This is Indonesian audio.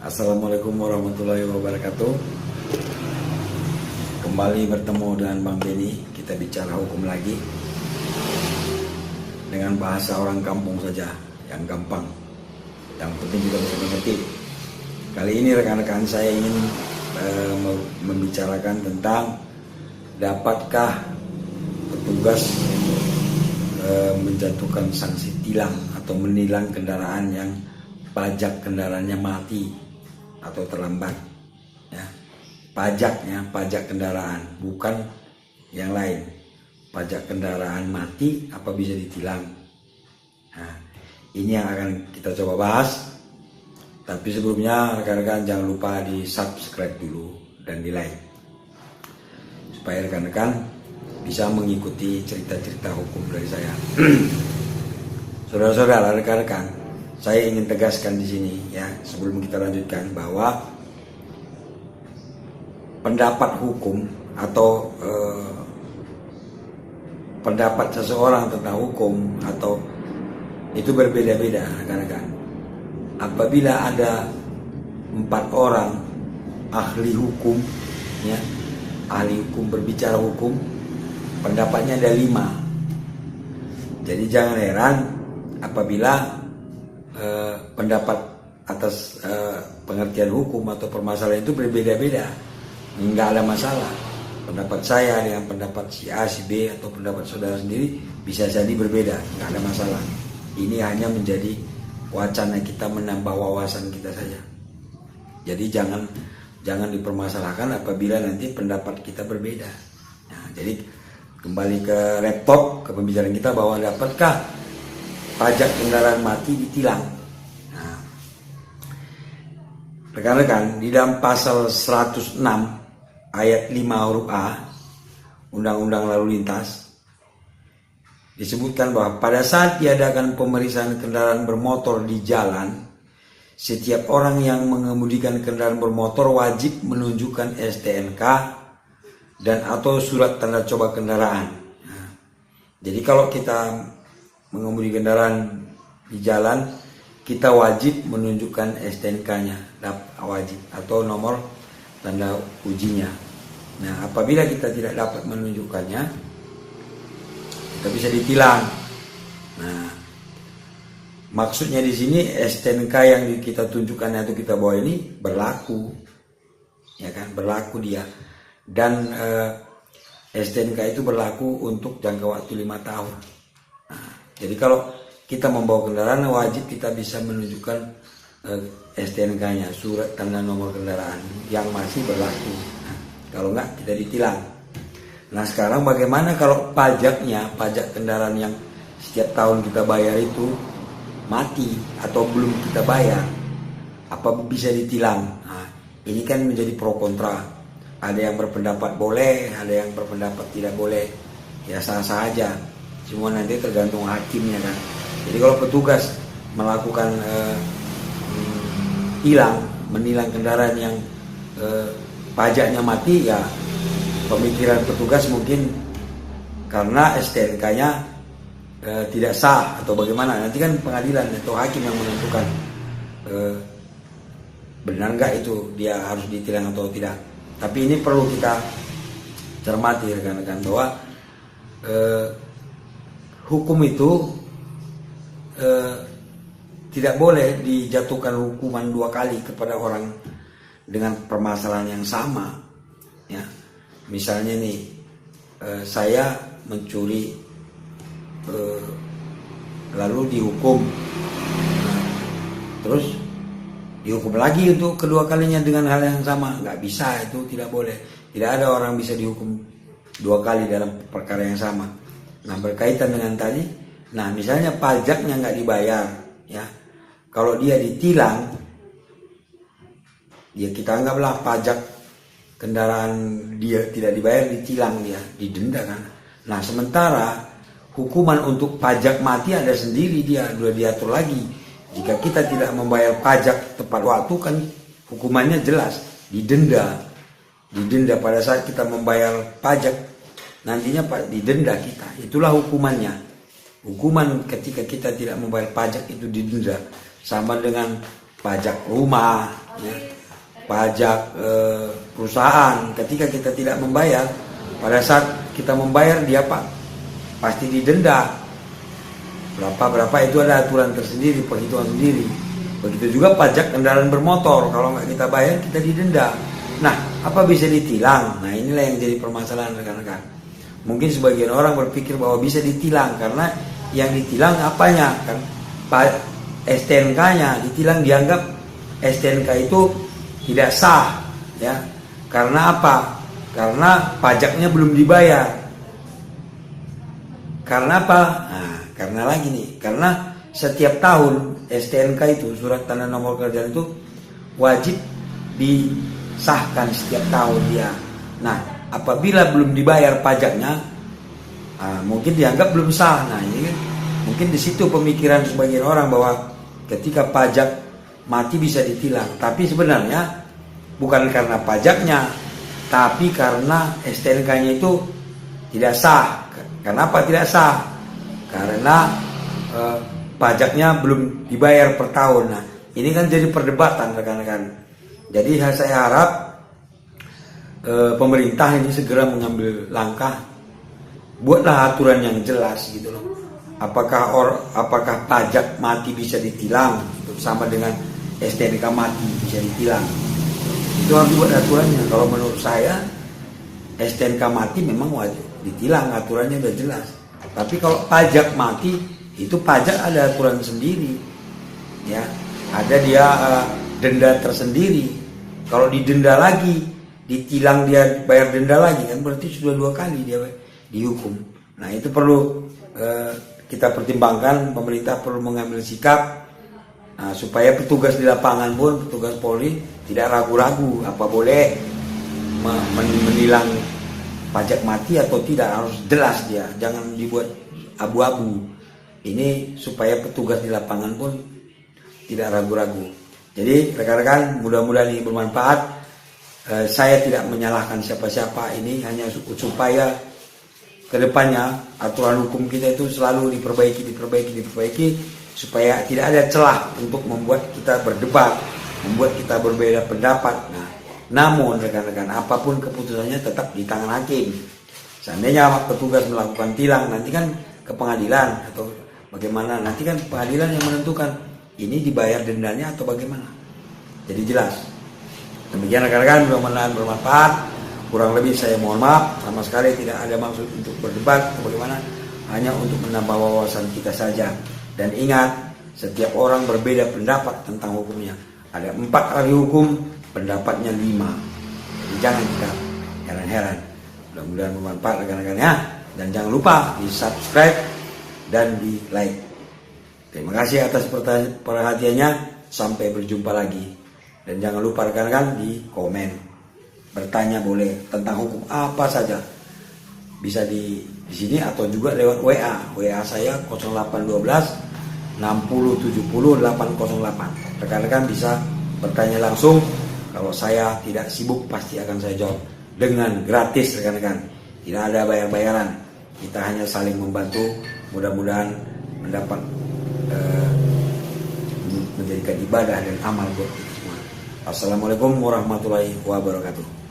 Assalamualaikum warahmatullahi wabarakatuh. Kembali bertemu dengan Bang Benny. Kita bicara hukum lagi dengan bahasa orang kampung saja, yang gampang, yang penting kita bisa mengerti. Kali ini rekan-rekan saya ingin membicarakan tentang dapatkah petugas menjatuhkan sanksi tilang atau menilang kendaraan yang pajak kendaraannya mati atau terlambat, ya. Pajaknya pajak kendaraan, bukan yang lain. Pajak kendaraan mati apa bisa ditilang? Nah, ini yang akan kita coba bahas. Tapi sebelumnya rekan-rekan jangan lupa di subscribe dulu dan di like, supaya rekan-rekan bisa mengikuti cerita-cerita hukum dari saya. Saudara-saudara, rekan-rekan, saya ingin tegaskan di sini, ya, sebelum kita lanjutkan, bahwa pendapat hukum atau pendapat seseorang tentang hukum atau itu berbeda-beda, rekan-rekan. Apabila ada 4 orang ahli hukum, ya, ahli hukum berbicara hukum, pendapatnya ada 5. Jadi jangan heran apabila pendapat atas pengertian hukum atau permasalahan itu berbeda-beda. Nggak ada masalah. Pendapat saya dengan pendapat si A, si B, atau pendapat saudara sendiri bisa jadi berbeda. Nggak ada masalah. Ini hanya menjadi wacana kita, menambah wawasan kita saja. Jadi jangan dipermasalahkan apabila nanti pendapat kita berbeda. Nah, jadi kembali ke laptop, ke pembicaraan kita, bahwa dapatkah pajak kendaraan mati ditilang? Nah, rekan-rekan, di dalam pasal 106 ayat 5 huruf A Undang-Undang Lalu Lintas disebutkan bahwa pada saat diadakan pemeriksaan kendaraan bermotor di jalan, setiap orang yang mengemudikan kendaraan bermotor wajib menunjukkan STNK dan atau surat tanda coba kendaraan. Nah, jadi kalau kita mengemudi kendaraan di jalan, kita wajib menunjukkan STNK-nya, wajib, atau nomor tanda ujinya. Nah, apabila kita tidak dapat menunjukkannya, kita bisa ditilang. Nah, maksudnya di sini STNK yang kita tunjukkan atau kita bawa ini berlaku, ya kan, berlaku dia. Dan STNK itu berlaku untuk jangka waktu 5 tahun. Nah, jadi kalau kita membawa kendaraan, wajib kita bisa menunjukkan STNK-nya, surat tanda nomor kendaraan yang masih berlaku. Nah, kalau enggak, kita ditilang. Nah, sekarang bagaimana kalau pajaknya, pajak kendaraan yang setiap tahun kita bayar itu mati atau belum kita bayar? Apa bisa ditilang? Nah, ini kan menjadi pro kontra. Ada yang berpendapat boleh, ada yang berpendapat tidak boleh. Ya sah-sah aja. Semua nanti tergantung hakimnya kan. Jadi kalau petugas melakukan menilang kendaraan yang pajaknya mati, ya pemikiran petugas mungkin karena STNK-nya tidak sah atau bagaimana. Nanti kan pengadilan atau hakim yang menentukan benar nggak itu dia harus ditilang atau tidak. Tapi ini perlu kita cermati, rekan-rekan, bahwa hukum itu tidak boleh dijatuhkan hukuman 2 kali kepada orang dengan permasalahan yang sama, ya. Misalnya nih, saya mencuri lalu dihukum, nah, terus dihukum lagi untuk kedua kalinya dengan hal yang sama. Nggak bisa, itu tidak boleh. Tidak ada orang bisa dihukum 2 kali dalam perkara yang sama. Nah, berkaitan dengan tadi, nah misalnya pajaknya nggak dibayar, ya, kalau dia ditilang, ya kita anggaplah pajak kendaraan dia tidak dibayar, ditilang, dia didenda kan. Nah, sementara hukuman untuk pajak mati ada sendiri, dia sudah diatur lagi. Jika kita tidak membayar pajak tepat waktu, kan hukumannya jelas, didenda pada saat kita membayar pajak, nantinya didenda kita. Itulah hukumannya. Hukuman ketika kita tidak membayar pajak itu didenda, sama dengan pajak rumah, ya, pajak perusahaan. Ketika kita tidak membayar, pada saat kita membayar dia pasti didenda. Berapa itu ada aturan tersendiri, perhitungan sendiri. Begitu juga pajak kendaraan bermotor, kalau nggak kita bayar kita didenda. Nah, apa bisa ditilang? Nah, inilah yang jadi permasalahan rekan-rekan. Mungkin sebagian orang berpikir bahwa bisa ditilang karena yang ditilang apanya kan? STNK-nya ditilang, dianggap STNK itu tidak sah, ya. Karena apa? Karena pajaknya belum dibayar. Karena apa? Nah, karena lagi nih, karena setiap tahun STNK itu, surat tanda nomor kendaraan itu wajib disahkan setiap tahun dia. Nah, apabila belum dibayar pajaknya, mungkin dianggap belum sah. Nah, ini kan mungkin di situ pemikiran sebagian orang bahwa ketika pajak mati bisa ditilang. Tapi sebenarnya bukan karena pajaknya, tapi karena STNK-nya itu tidak sah. Kenapa tidak sah? Karena pajaknya belum dibayar per tahun. Nah, ini kan jadi perdebatan rekan-rekan. Jadi saya harap pemerintah ini segera mengambil langkah, buatlah aturan yang jelas gitu loh. Apakah pajak mati bisa ditilang sama dengan STNK mati bisa ditilang? Itu harus buat aturannya. Kalau menurut saya STNK mati memang wajib ditilang, aturannya udah jelas. Tapi kalau pajak mati itu pajak ada aturan sendiri, ya. Ada dia denda tersendiri. Kalau didenda lagi, ditilang dia bayar denda lagi, kan berarti sudah 2 kali dia dihukum. Nah, itu perlu kita pertimbangkan. Pemerintah perlu mengambil sikap supaya petugas di lapangan pun, petugas Polri tidak ragu-ragu apa boleh menilang pajak mati atau tidak, harus jelas dia, jangan dibuat abu-abu. Ini supaya petugas di lapangan pun tidak ragu-ragu. Jadi rekan-rekan, mudah-mudahan ini bermanfaat. Saya tidak menyalahkan siapa-siapa, ini hanya supaya kedepannya aturan hukum kita itu selalu diperbaiki supaya tidak ada celah untuk membuat kita berdebat, membuat kita berbeda pendapat. Nah, namun rekan-rekan, apapun keputusannya tetap di tangan hakim. Seandainya petugas melakukan tilang, nanti kan ke pengadilan atau bagaimana, nanti kan pengadilan yang menentukan ini dibayar dendanya atau bagaimana. Jadi jelas. Demikian rekan-rekan, mudah-mudahan bermanfaat. Kurang lebih saya mohon maaf, sama sekali tidak ada maksud untuk berdebat atau bagaimana, hanya untuk menambah wawasan kita saja. Dan ingat, setiap orang berbeda pendapat tentang hukumnya. Ada 4 ahli hukum, pendapatnya 5. Jadi jangan kita heran-heran. Mudah-mudahan bermanfaat rekan-rekan ya. Dan jangan lupa di subscribe dan di like. Terima kasih atas perhatiannya. Sampai berjumpa lagi. Dan jangan lupa rekan-rekan di komen. Bertanya boleh tentang hukum apa saja. Bisa di sini atau juga lewat WA. WA saya 0812 60 70 808. Rekan-rekan bisa bertanya langsung. Kalau saya tidak sibuk pasti akan saya jawab dengan gratis rekan-rekan. Tidak ada bayar-bayaran. Kita hanya saling membantu. Mudah-mudahan mendapat menjadikan ibadah dan amal buat kita semua. Assalamualaikum warahmatullahi wabarakatuh.